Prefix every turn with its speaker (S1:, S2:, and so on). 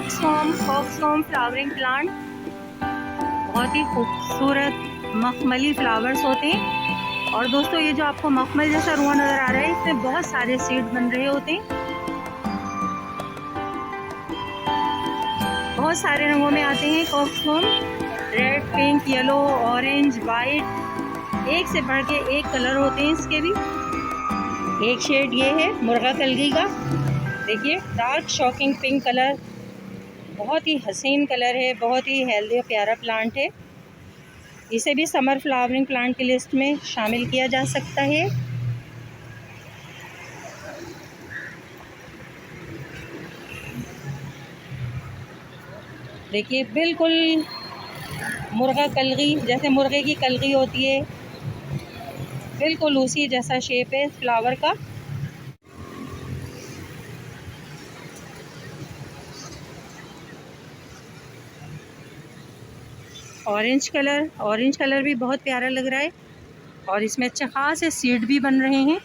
S1: Cockscomb flowering plant, बहुत ही खूबसूरत मखमली फ्लावर्स होते हैं। और दोस्तों ये जो आपको मखमल जैसा रुआ नज़र आ रहा है, इसमें बहुत सारे सीड बन रहे होते हैं। बहुत सारे रंगों में आते हैं cockscomb, red, pink, yellow, orange, white, एक से बढ़ के एक कलर होते हैं इसके भी। एक शेड ये है मुर्गा कलगी का, देखिए डार्क शॉकिंग पिंक कलर, बहुत ही हसीन कलर है, बहुत ही हेल्दी और प्यारा प्लांट है। इसे भी समर फ्लावरिंग प्लांट की लिस्ट में शामिल किया जा सकता है। देखिए बिल्कुल मुर्गा कलगी, जैसे मुर्गे की कलगी होती है, बिल्कुल उसी जैसा शेप है फ्लावर का। ऑरेंज कलर भी बहुत प्यारा लग रहा है, और इसमें अच्छा खास सीड भी बन रहे हैं।